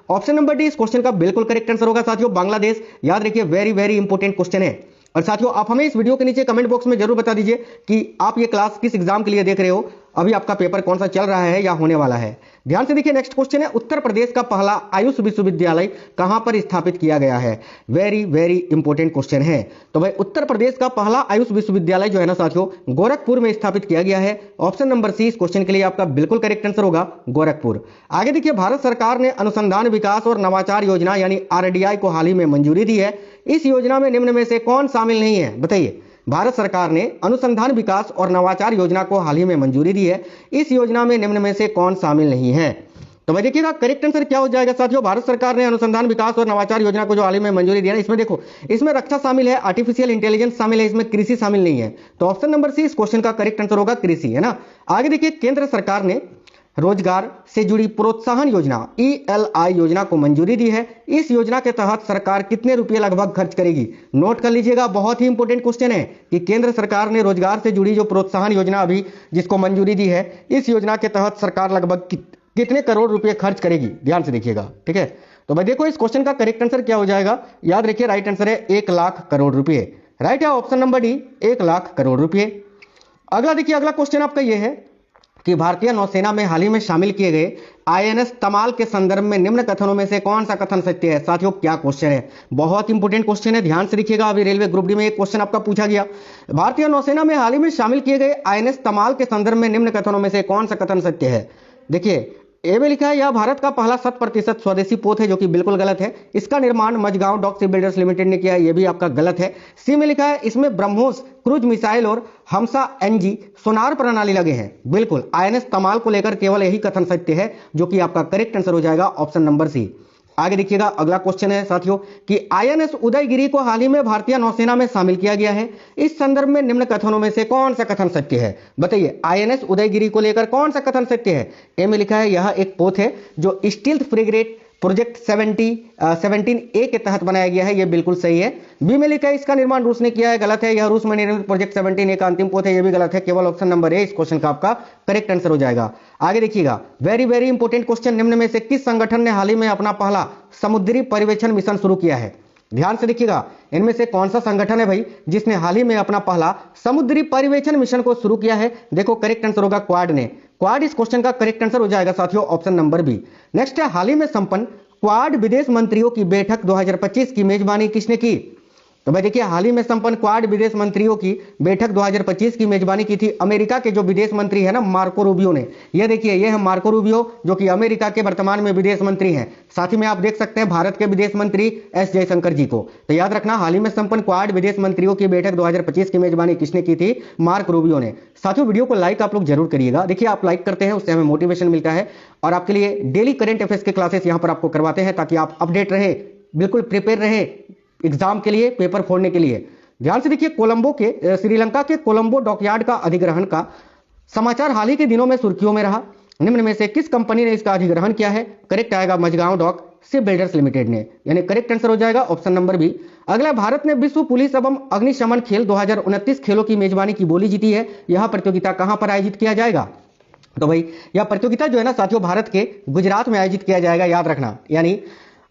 Option number D इस question का बिल्कुल करेक्ट आंसर होगा साथियों, बांग्लादेश। याद रखिए, वेरी वेरी इंपॉर्टेंट क्वेश्चन है। और साथियों आप हमें इस वीडियो के नीचे कमेंट बॉक्स में जरूर बता दीजिए कि आप ये क्लास किस एग्जाम के लिए देख रहे हो, अभी आपका पेपर कौन सा चल रहा है या होने वाला है। ध्यान से देखिए, नेक्स्ट क्वेश्चन है, उत्तर प्रदेश का पहला आयुष विश्वविद्यालय कहां पर स्थापित किया गया है। वेरी वेरी इंपॉर्टेंट क्वेश्चन है। तो भाई उत्तर प्रदेश का पहला आयुष विश्वविद्यालय जो है ना साथियों, गोरखपुर में स्थापित किया गया है। ऑप्शन नंबर सी इस क्वेश्चन के लिए आपका बिल्कुल करेक्ट आंसर होगा, गोरखपुर। आगे देखिए, भारत सरकार ने अनुसंधान विकास और नवाचार योजना यानी आरडीआई को हाल ही में मंजूरी दी है। इस योजना में निम्न में से कौन शामिल नहीं है, बताइए। भारत सरकार ने अनुसंधान विकास और नवाचार योजना को हाल ही में मंजूरी दी है। इस योजना में निम्न में से कौन शामिल नहीं है। तो भाई देखिएगा करेक्ट आंसर क्या हो जाएगा साथियों, भारत सरकार ने अनुसंधान विकास और नवाचार योजना को जो हाल ही में मंजूरी दिया है, इसमें देखो, इसमें रक्षा शामिल है, आर्टिफिशियल इंटेलिजेंस शामिल है, इसमें कृषि शामिल नहीं है। तो ऑप्शन नंबर सी इस क्वेश्चन का करेक्ट आंसर होगा, कृषि, है ना। आगे देखिए, केंद्र सरकार ने रोजगार से जुड़ी प्रोत्साहन योजना ELI योजना को मंजूरी दी है। इस योजना के तहत सरकार कितने रुपए लगभग खर्च करेगी। नोट कर लीजिएगा, बहुत ही इंपॉर्टेंट क्वेश्चन है कि केंद्र सरकार ने रोजगार से जुड़ी जो प्रोत्साहन योजना अभी जिसको मंजूरी दी है, इस योजना के तहत सरकार लगभग कितने करोड़ रुपए खर्च करेगी। ध्यान से देखिएगा, ठीक है। तो भाई देखो, इस क्वेश्चन का करेक्ट आंसर क्या हो जाएगा, याद रखिए, राइट आंसर है 1 लाख करोड़ रुपए। राइट है option number D, 1 lakh crore रुपए। अगला देखिए, अगला क्वेश्चन आपका यह है कि भारतीय नौसेना में हाल ही में शामिल किए गए INS तमाल के संदर्भ में निम्न कथनों में से कौन सा कथन सत्य है। साथियों क्या क्वेश्चन है, बहुत इंपॉर्टेंट क्वेश्चन है, ध्यान से देखिएगा। अभी रेलवे ग्रुप डी में एक क्वेश्चन आपका पूछा गया, भारतीय नौसेना में हाल ही में शामिल किए गए INS तमाल के संदर्भ में निम्न कथनों में से कौन सा कथन सत्य है। देखिए, ए में लिखा है, यह भारत का पहला 100% स्वदेशी पोत है, जो कि बिल्कुल गलत है। इसका निर्माण Mazagon dock ship builders limited ने किया है, यह भी आपका गलत है। सी में लिखा है, इसमें ब्रह्मोस क्रूज मिसाइल और हमसा NG सोनार प्रणाली लगे हैं। बिल्कुल, INS तमाल को लेकर केवल यही कथन सत्य है, जो कि आपका करेक्ट आंसर हो जाएगा, ऑप्शन नंबर सी। आगे देखिएगा, अगला क्वेश्चन है साथियों कि INS उदयगिरी को हाल ही में भारतीय नौसेना में शामिल किया गया है। इस संदर्भ में निम्न कथनों में से कौन सा कथन सत्य है, बताइए। INS उदयगिरी को लेकर कौन सा कथन सत्य है। ए में लिखा है, यह एक पोत है जो स्टील्थ फ्रिगेट प्रोजेक्ट 17A के तहत बनाया गया है, यह बिल्कुल सही है। बी में लिखा है, इसका निर्माण रूस ने किया है, गलत है। यह रूस में निर्मित प्रोजेक्ट 17A का अंतिम पोत है, यह भी गलत है। केवल ऑप्शन नंबर ए इस क्वेश्चन का आपका करेक्ट आंसर हो जाएगा। आगे देखिएगा, वेरी वेरी इंपॉर्टेंट क्वेश्चन, निम्न में से किस संगठन ने हाल ही में अपना पहला समुद्री पर्यवेक्षण मिशन शुरू किया है। ध्यान से देखिएगा, इनमें से कौन सा संगठन है भाई जिसने हाल ही में अपना पहला समुद्री पर्यवेक्षण मिशन को शुरू किया है। देखो करेक्ट आंसर होगा क्वाड ने। क्वाड इस क्वेश्चन का करेक्ट आंसर हो जाएगा साथियों, ऑप्शन नंबर बी। नेक्स्ट है, हाल ही में संपन्न क्वाड विदेश मंत्रियों की बैठक 2025 की मेजबानी किसने की। तो भाई देखिए, हाल ही में संपन्न क्वाड विदेश मंत्रियों की बैठक 2025 की मेजबानी की थी अमेरिका के जो विदेश मंत्री है ना, मार्को रूबियो ने। ये देखिए, ये है मार्को रूबियो, जो कि अमेरिका के वर्तमान में विदेश मंत्री हैं। साथ ही में आप देख सकते हैं भारत के विदेश मंत्री S जयशंकर जी को। तो याद रखना, हाल ही में संपन्न क्वाड विदेश मंत्रियों की बैठक 2025 की मेजबानी किसने की थी, मार्क रूबियो ने। साथियों वीडियो को लाइक आप लोग जरूर करिएगा। देखिए, आप लाइक करते हैं उससे हमें मोटिवेशन मिलता है, और आपके लिए डेली करंट अफेयर्स के क्लासेस यहाँ पर आपको करवाते हैं, ताकि आप अपडेट रहे, बिल्कुल प्रिपेयर रहे एग्जाम के लिए, पेपर फोड़ने के लिए। ध्यान से देखिए, कोलंबो के श्रीलंका के कोलंबो डॉकयार्ड का अधिग्रहण का समाचार हाल ही के दिनों में सुर्खियों में रहा। निम्न में से किस कंपनी ने इसका अधिग्रहण किया है। करेक्ट आएगा, Mazagon dock ship builders limited ने, यानी करेक्ट आंसर हो जाएगा ऑप्शन नंबर बी। अगला, भारत ने विश्व पुलिस एवं अग्निशमन खेल 2029 खेलों की मेजबानी की बोली जीती है। यह प्रतियोगिता कहां पर आयोजित किया जाएगा। तो भाई यह प्रतियोगिता जो है ना साथियों, भारत के गुजरात में आयोजित किया जाएगा, याद रखना। यानी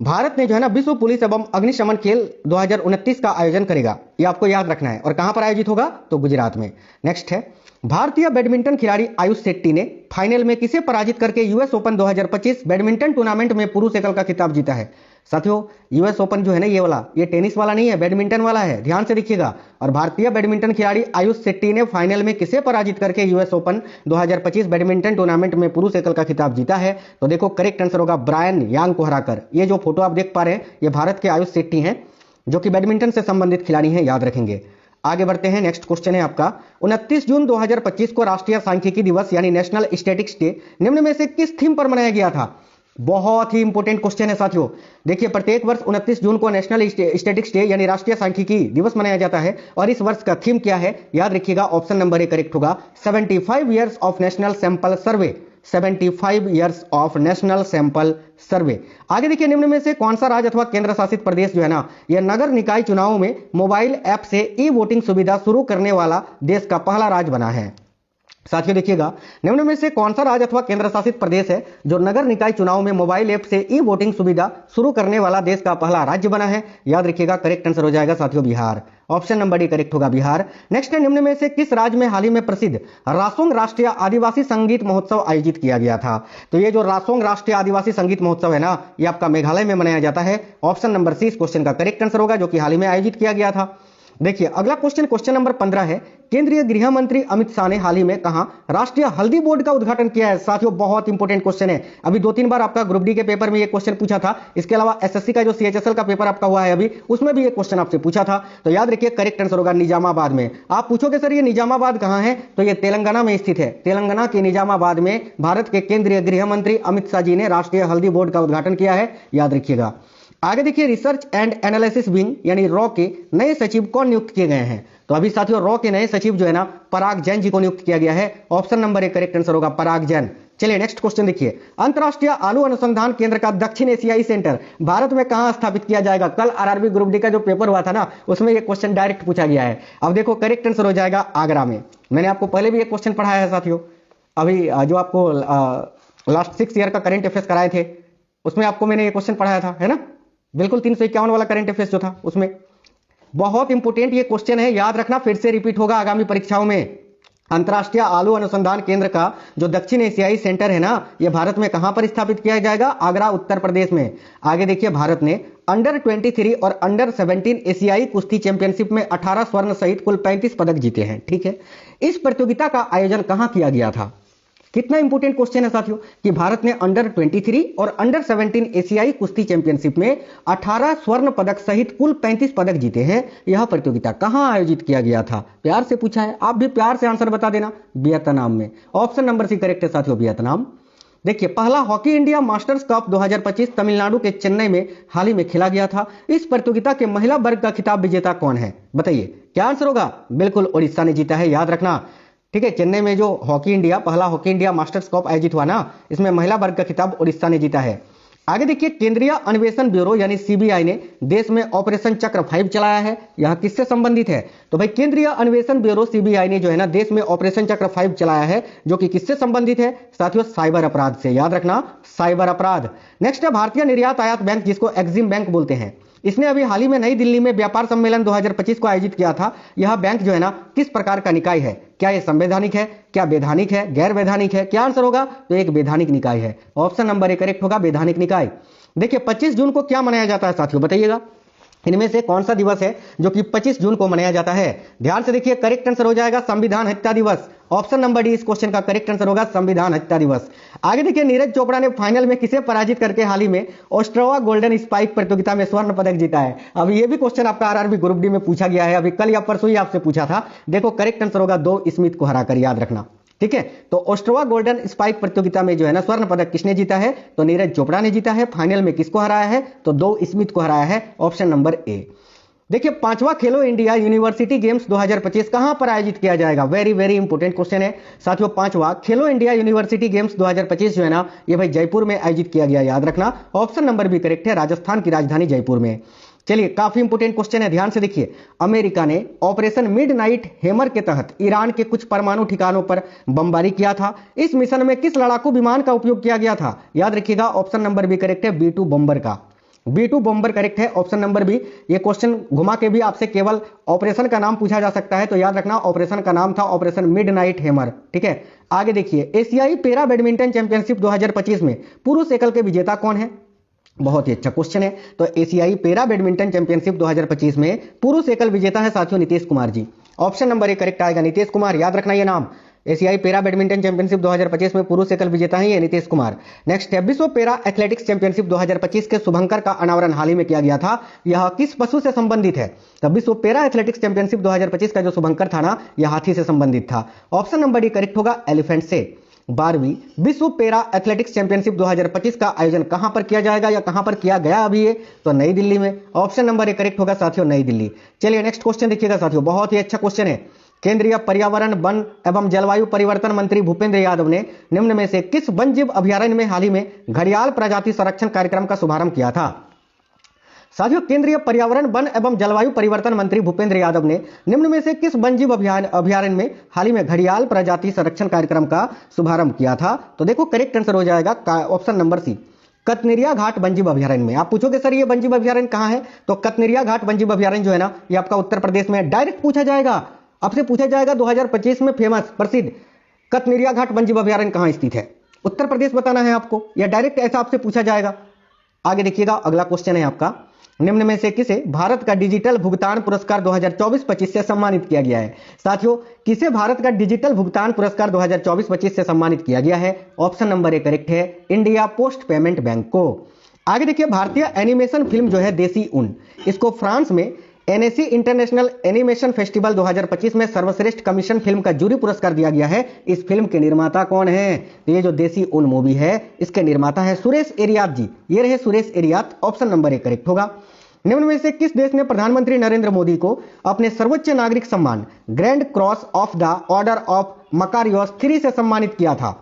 भारत ने जो है ना विश्व पुलिस एवं अग्निशमन खेल 2029 का आयोजन करेगा, ये आपको याद रखना है। और कहां पर आयोजित होगा, तो गुजरात में। नेक्स्ट है, भारतीय बैडमिंटन खिलाड़ी आयुष शेट्टी ने फाइनल में किसे पराजित करके US ओपन 2025 बैडमिंटन टूर्नामेंट में पुरुष एकल का खिताब जीता है। साथियों, US ओपन जो है ना, ये वाला, ये टेनिस वाला नहीं है, बैडमिंटन वाला है, ध्यान से देखिएगा। और भारतीय बैडमिंटन खिलाड़ी आयुष शेट्टी ने फाइनल में किसे पराजित करके US ओपन 2025 बैडमिंटन टूर्नामेंट में पुरुष एकल का खिताब जीता है। तो देखो करेक्ट आंसर होगा ब्रायन यांग को हराकर। ये जो फोटो आप देख पा रहे हैं, ये भारत के आयुष शेट्टी हैं, जो कि बैडमिंटन से संबंधित खिलाड़ी हैं, याद रखेंगे। आगे बढ़ते हैं, नेक्स्ट क्वेश्चन है आपका, 29 जून 2025 को राष्ट्रीय सांख्यिकी दिवस यानी नेशनल स्टैटिस्टिक्स डे निम्न में से किस थीम पर मनाया गया था। बहुत ही इंपॉर्टेंट क्वेश्चन है साथियों। देखिए, प्रत्येक वर्ष 29 जून को नेशनल स्टैटिस्टिक्स डे यानी राष्ट्रीय सांख्यिकी दिवस मनाया जाता है, और इस वर्ष का थीम क्या है, याद रखिएगा, ऑप्शन नंबर ए करेक्ट होगा, 75 years of national sample survey. 75 years of national sample survey. आगे देखिए, निम्न में से कौन सा राज्य अथवा केंद्र शासित प्रदेश जो है ना, यह नगर निकाय चुनावों में मोबाइल ऐप से ई वोटिंग सुविधा शुरू करने वाला देश का पहला राज्य बना है। साथियों देखिएगा, निम्न में से कौन सा राज्य अथवा केंद्र शासित प्रदेश है जो नगर निकाय चुनाव में मोबाइल ऐप से ई वोटिंग सुविधा शुरू करने वाला देश का पहला राज्य बना है? याद रखिएगा, करेक्ट आंसर हो जाएगा साथियों Bihar. Option number D correct होगा बिहार। नेक्स्ट है, निम्न में से किस राज्य में हाल ही में प्रसिद्ध रासोंग राष्ट्रीय आदिवासी संगीत महोत्सव आयोजित किया गया था? तो ये जो रासोंग राष्ट्रीय आदिवासी संगीत महोत्सव है ना, ये आपका मेघालय में मनाया जाता है। ऑप्शन नंबर सी इस क्वेश्चन का करेक्ट आंसर होगा, जो कि हाल ही में आयोजित किया गया था। देखिए अगला क्वेश्चन नंबर 15 है, केंद्रीय गृह मंत्री अमित शाह ने हाल ही में कहां राष्ट्रीय हल्दी बोर्ड का उद्घाटन किया है? साथियों बहुत इंपॉर्टेंट क्वेश्चन है, अभी 2-3 बार आपका ग्रुप डी के पेपर में ये क्वेश्चन पूछा था। इसके अलावा एसएससी का जो सीएचएसएल का पेपर आपका हुआ है अभी, उसमें भी ये क्वेश्चन आपसे पूछा था। तो याद रखिए करेक्ट आंसर होगा निजामाबाद में। आप पूछोगे सर ये निजामाबाद कहां है, तो ये तेलंगाना में स्थित है। तेलंगाना के निजामाबाद में भारत के केंद्रीय गृह मंत्री अमित शाह जी ने राष्ट्रीय हल्दी बोर्ड का उद्घाटन किया है, याद रखिएगा। आगे देखिए, रिसर्च एंड एनालिसिस विंग यानी रॉ के नए सचिव कौन नियुक्त किए गए हैं? तो अभी साथियों रॉ के नए सचिव जो है ना, पराग जैन जी को नियुक्त किया गया है। ऑप्शन नंबर 1 करेक्ट आंसर होगा पराग जैन। चलिए नेक्स्ट क्वेश्चन देखिए, अंतरराष्ट्रीय आलू अनुसंधान केंद्र का दक्षिण एशियाई सेंटर भारत में कहां स्थापित किया जाएगा? कल आरआरबी ग्रुप डी का जो पेपर हुआ था ना, उसमें यह क्वेश्चन डायरेक्ट पूछा गया है। अब देखो करेक्ट आंसर हो जाएगा आगरा में। मैंने आपको पहले भी एक क्वेश्चन पढ़ाया है साथियों, अभी जो आपको लास्ट 6 ईयर का करंट अफेयर्स कराए थे, उसमें आपको मैंने ये क्वेश्चन पढ़ाया था, है ना, बिल्कुल 351 वाला करंट अफेयर्स जो था उसमें। बहुत इंपोर्टेंट ये क्वेश्चन है, याद रखना, फिर से रिपीट होगा आगामी परीक्षाओं में। अंतरराष्ट्रीय आलू अनुसंधान केंद्र का जो दक्षिण एशियाई सेंटर है ना, ये भारत में कहां पर स्थापित किया जाएगा? आगरा उत्तर प्रदेश में। आगे देखिए, भारत ने अंडर 23 और अंडर 17 एशियाई कुश्ती चैंपियनशिप में 18 स्वर्ण सहित कुल 35 पदक जीते हैं। ठीक है, इस प्रतियोगिता का आयोजन कहां किया गया था? कितना इंपोर्टेंट क्वेश्चन है साथियों कि भारत ने अंडर 23 और अंडर 17 एशियाई कुश्ती चैंपियनशिप में 18 स्वर्ण पदक सहित कुल 35 पदक जीते हैं। यह प्रतियोगिता कहां आयोजित किया गया था? प्यार से पूछा है, आप भी प्यार से आंसर बता देना, वियतनाम में। ऑप्शन नंबर सी करेक्ट है साथियों, वियतनाम। देखिए, पहला hockey India masters cup 2025 Tamil Nadu के चेन्नई में हाल ही में खेला गया था। इस प्रतियोगिता के महिला वर्ग का खिताब विजेता कौन है? बताइए क्या आंसर होगा? बिल्कुल उड़ीसा ने जीता है, याद रखना। ठीक है, चेन्नई में जो पहला हॉकी इंडिया मास्टर्स कप आयोजित हुआ ना, इसमें महिला वर्ग का खिताब उड़ीसा ने जीता है। आगे देखिए, केंद्रीय अन्वेषण ब्यूरो यानी सीबीआई ने देश में ऑपरेशन चक्र 5 चलाया है। यह किससे संबंधित है? तो भाई केंद्रीय अन्वेषण ब्यूरो सीबीआई ने जो है ना देश में ऑपरेशन चक्र 5 चलाया है, जो कि किससे संबंधित है साथियों? साइबर अपराध से, याद रखना, साइबर अपराध। नेक्स्ट है भारतीय निर्यात आयात बैंक, जिसको एक्जिम बैंक बोलते हैं। इसने अभी हाल ही में नई दिल्ली में व्यापार सम्मेलन 2025 को आयोजित किया था। यह बैंक जो है ना किस प्रकार का निकाय है? क्या यह संवैधानिक है, क्या वैधानिक है, गैर वैधानिक है? क्या आंसर होगा? तो एक वैधानिक निकाय है। ऑप्शन नंबर 1 करेक्ट होगा, वैधानिक निकाय। देखिए 25 जून को क्या मनाया जाता है साथियों, बताइएगा। इनमें से कौन सा दिवस है जो कि 25 जून को मनाया जाता है? ध्यान से देखिए, करेक्ट आंसर हो जाएगा संविधान हत्या दिवस। ऑप्शन नंबर डी इस क्वेश्चन का करेक्ट आंसर होगा, संविधान हत्या दिवस। आगे देखिए, नीरज चोपड़ा ने फाइनल में किसे पराजित करके हाल ही में ओस्ट्रोवा गोल्डन स्पाइक प्रतियोगिता में स्वर्ण पदक जीता है? अब ये भी क्वेश्चन आपका आरआरबी ग्रुप डी में पूछा गया है, अभी कल या परसों ही आपसे पूछा था। देखो करेक्ट आंसर होगा 2 स्मिथ को हराकर, याद रखना। ठीक है, तो ओस्ट्रोवा गोल्डन स्पाइक प्रतियोगिता में जो है ना स्वर्ण पदक किसने जीता है? तो नीरज चोपड़ा ने जीता है। फाइनल में किसको हराया है? तो 2 स्मिथ को हराया है। ऑप्शन नंबर ए। देखिए, 5वां खेलो इंडिया यूनिवर्सिटी गेम्स 2025 कहां पर आयोजित किया जाएगा? वेरी वेरी इंपोर्टेंट क्वेश्चन है साथियों। 5वां खेलो इंडिया यूनिवर्सिटी गेम्स 2025 जो है ना, ये भाई जयपुर में आयोजित किया गया, याद रखना। ऑप्शन नंबर भी करेक्ट है, राजस्थान की राजधानी जयपुर में। चलिए, काफी इंपोर्टेंट क्वेश्चन है, ध्यान से देखिए। अमेरिका ने ऑपरेशन मिडनाइट हैमर के तहत ईरान के कुछ परमाणु ठिकानों पर बमबारी किया था। इस मिशन में किस लड़ाकू विमान का उपयोग किया गया था? याद रखिएगा, ऑप्शन नंबर भी करेक्ट है, B2 बॉम्बर का। B2 बॉम्बर करेक्ट है, ऑप्शन नंबर बी। ये क्वेश्चन घुमा के भी आपसे केवल ऑपरेशन का नाम पूछा जा सकता है, तो याद रखना ऑपरेशन का नाम था ऑपरेशन मिडनाइट हैमर। ठीक है, आगे देखिए, एशियाई पैरा बैडमिंटन चैंपियनशिप 2025 में पुरुष एकल के विजेता कौन है? बहुत ही अच्छा क्वेश्चन है। तो एशियाई पैरा बैडमिंटन चैंपियनशिप 2025 में पुरुष एकल विजेता है साथियों Nitish Kumar ji. Option number 1 correct आएगा, नीतीश कुमार, याद रखना ये नाम। एशियाई पैरा बैडमिंटन चैंपियनशिप 2025 में पुरुष एकल विजेता है ये नीतीश कुमार। नेक्स्ट है, विश्व पैरा एथलेटिक्स चैंपियनशिप 2025 के शुभंकर का अनावरण हाल ही में किया गया था। यह किस पशु से संबंधित है? तो विश्व पैरा एथलेटिक्स चैंपियनशिप 2025 का जो शुभंकर था ना, यह हाथी से संबंधित था। ऑप्शन नंबर डी करेक्ट होगा, एलिफेंट से। 12वीं विश्व पैरा एथलेटिक्स चैंपियनशिप 2025 का आयोजन कहां पर किया जाएगा या कहां पर किया गया अभी ये? तो नई दिल्ली में। ऑप्शन नंबर 1 करेक्ट होगा साथियों, नई दिल्ली। चलिए नेक्स्ट क्वेश्चन देखिएगा साथियों, बहुत ही अच्छा क्वेश्चन है। केंद्रीय पर्यावरण, वन एवं जलवायु परिवर्तन मंत्री भूपेंद्र यादव ने निम्न में से किस वन्यजीव अभयारण्य में हाल ही में घड़ियाल प्रजाति संरक्षण कार्यक्रम का शुभारंभ किया था? साथियों, केंद्रीय पर्यावरण, वन एवं जलवायु परिवर्तन मंत्री भूपेंद्र यादव ने निम्न में से किस वन्यजीव अभयारण्य में हाल ही में घड़ियाल प्रजाति संरक्षण कार्यक्रम का शुभारंभ किया था? तो देखो करेक्ट आंसर हो जाएगा ऑप्शन नंबर सी, कतनिरिया घाट वन्यजीव अभयारण्य में। आप पूछोगे सर ये वन्यजीव अभयारण्य कहां है? तो कतनिरिया घाट वन्यजीव अभयारण्य जो है ना, ये आपका उत्तर प्रदेश में डायरेक्ट पूछा जाएगा, आपसे पूछा जाएगा 2025 में फेमस प्रसिद्ध कतनिरिया घाट वन्यजीव अभयारण्य कहां स्थित है? उत्तर प्रदेश बताना है आपको, या डायरेक्ट ऐसा आपसे पूछा जाएगा। आगे देखिएगा, अगला क्वेश्चन है आपका, निम्न में से किसे भारत का डिजिटल भुगतान पुरस्कार 2024-25 से सम्मानित किया गया है? साथियों, किसे भारत का डिजिटल भुगतान पुरस्कार 2024-25 से सम्मानित किया गया है? ऑप्शन नंबर ए करेक्ट है, इंडिया पोस्ट पेमेंट बैंक को। आगे देखिए, भारतीय एनिमेशन फिल्म जो है देसी ऊन, इसको फ्रांस में एनएसी इंटरनेशनल एनिमेशन फेस्टिवल 2025 में सर्वश्रेष्ठ कमीशन फिल्म का जूरी पुरस्कार दिया गया है। इस फिल्म के निर्माता कौन है? तो ये जो देसी ऊन मूवी है, इसके निर्माता है सुरेश एरियात जी। ये रहे सुरेश एरियात, ऑप्शन नंबर ए करेक्ट होगा। निम्न में से किस देश ने प्रधानमंत्री नरेंद्र मोदी को अपने सर्वोच्च नागरिक सम्मान grand cross of the order of Makarios 3 से सम्मानित किया था?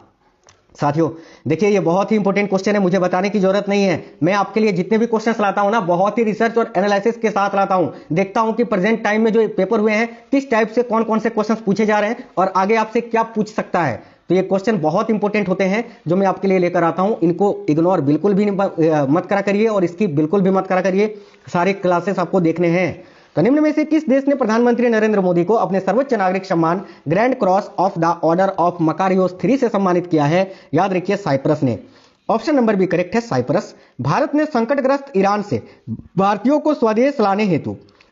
साथियों देखिए, ये बहुत ही इंपॉर्टेंट क्वेश्चन है, मुझे बताने की जरूरत नहीं है। मैं आपके लिए जितने भी क्वेश्चंस लाता हूं ना, बहुत ही रिसर्च और एनालिसिस के साथ लाता हूं। देखता हूं कि प्रेजेंट टाइम में जो पेपर हुए हैं, किस टाइप से कौन कौन से क्वेश्चंस पूछे जा रहे हैं और आगे आपसे क्या पूछ सकता है। तो ये क्वेश्चन बहुत इंपॉर्टेंट होते हैं जो मैं आपके लिए लेकर आता हूं। इनको इग्नोर बिल्कुल भी मत करा करिए और इसकी बिल्कुल भी मत करा करिए, सारे क्लासेस आपको देखने हैं। तो निम्न में से किस देश ने प्रधानमंत्री नरेंद्र मोदी को अपने सर्वोच्च नागरिक सम्मान grand cross of the order of Makarios 3 से सम्मानित किया है? याद रखिए, साइप्रस ने। ऑप्शन नंबर बी करेक्ट है, साइप्रस। भारत ने संकटग्रस्त ईरान से भारतीयों को स्वदेश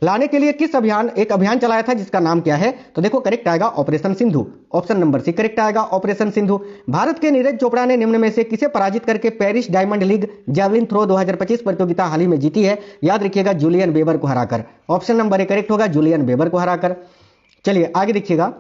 लाने के लिए एक अभियान चलाया था, जिसका नाम क्या है? तो देखो करेक्ट आएगा operation Sindhu, option number C correct आएगा ऑपरेशन सिंधु। भारत के नीरज चोपड़ा ने निम्न में से किसे पराजित करके Paris Diamond League javelin throw 2025 प्रतियोगिता हाल ही में जीती है? याद रखिएगा, जूलियन बेबर को हराकर। ऑप्शन नंबर ए करेक्ट होगा, जूलियन बेबर को हराकर। चलिए आगे देखिएगा,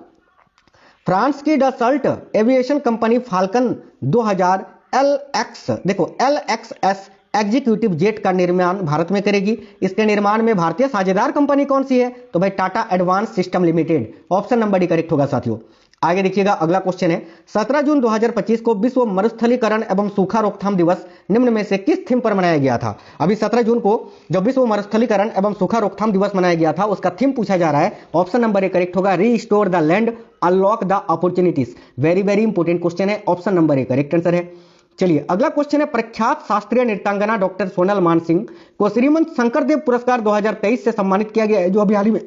फ्रांस की डसल्ट एविएशन कंपनी फाल्कन 2000 LX, देखो LXS एग्जीक्यूटिव जेट का निर्माण भारत में करेगी। इसके निर्माण में भारतीय साझेदार कंपनी कौन सी है? तो भाई Tata advance system limited, option number D correct होगा साथियों। आगे देखिएगा, अगला क्वेश्चन है, 17 जून 2025 को विश्व मरुस्थलीकरण एवं सूखा रोकथाम दिवस निम्न में से किस थीम पर मनाया गया था? अभी 17 जून को जब विश्व मरुस्थलीकरण एवं सूखा रोकथाम दिवस मनाया गया था, उसका थीम पूछा जा रहा है। ऑप्शन नंबर ए करेक्ट होगा, restore the land unlock the opportunities. Very very important question है, option number A correct answer है। चलिए अगला क्वेश्चन है, प्रख्यात शास्त्रीय नृत्यांगना डॉक्टर सोनल मानसिंह को श्रीमंत शंकरदेव पुरस्कार 2023 से सम्मानित किया गया है, जो अभी हाल ही में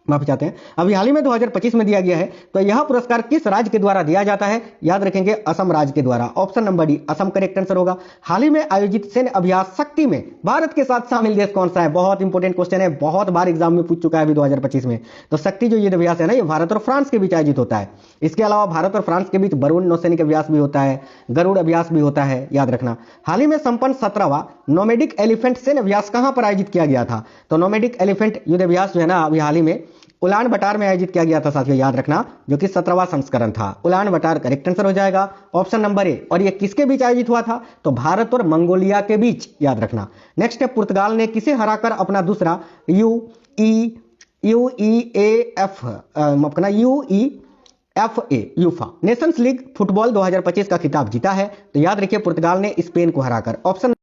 माफी चाहते हैं, अभी हाल ही में 2025 में दिया गया है। तो यह पुरस्कार किस राज्य के द्वारा दिया जाता है? याद रखेंगे, असम राज्य के द्वारा। Option number D Assam correct answer होगा। हाल ही में आयोजित सैन्य अभ्यास शक्ति में भारत के साथ शामिल देश कौन सा है? बहुत इंपॉर्टेंट क्वेश्चन है, बहुत बार एग्जाम में पूछ चुका है अभी 2025 में। तो शक्ति जो युद्ध अभ्यास है ना, ये भारत और फ्रांस के बीच आयोजित होता है। इसके अलावा भारत और फ्रांस के बीच वरुण नौसैनिक अभ्यास भी होता है, गरुड़ अभ्यास भी होता है, याद रखना। हाल ही में संपन्न 17वां नोमेडिक एलिफेंट सैन्य अभ्यास कहां पर आयोजित किया गया था? तो नोमेडिक एलिफेंट युद्ध अभ्यास जो है ना, अभी हाल ही में उलान बटार में आयोजित किया गया था साथियों, याद रखना, जो कि 17वां संस्करण था। उलान बटार करेक्ट आंसर हो जाएगा, ऑप्शन नंबर ए। और ये किसके बीच आयोजित हुआ था? तो भारत और मंगोलिया के बीच, याद रखना। नेक्स्ट है, पुर्तगाल ने किसे हराकर अपना दूसरा यूफा नेशंस लीग फुटबॉल 2025 का खिताब जीता है? तो याद रखिए, पुर्तगाल ने स्पेन को हराकर। ऑप्शन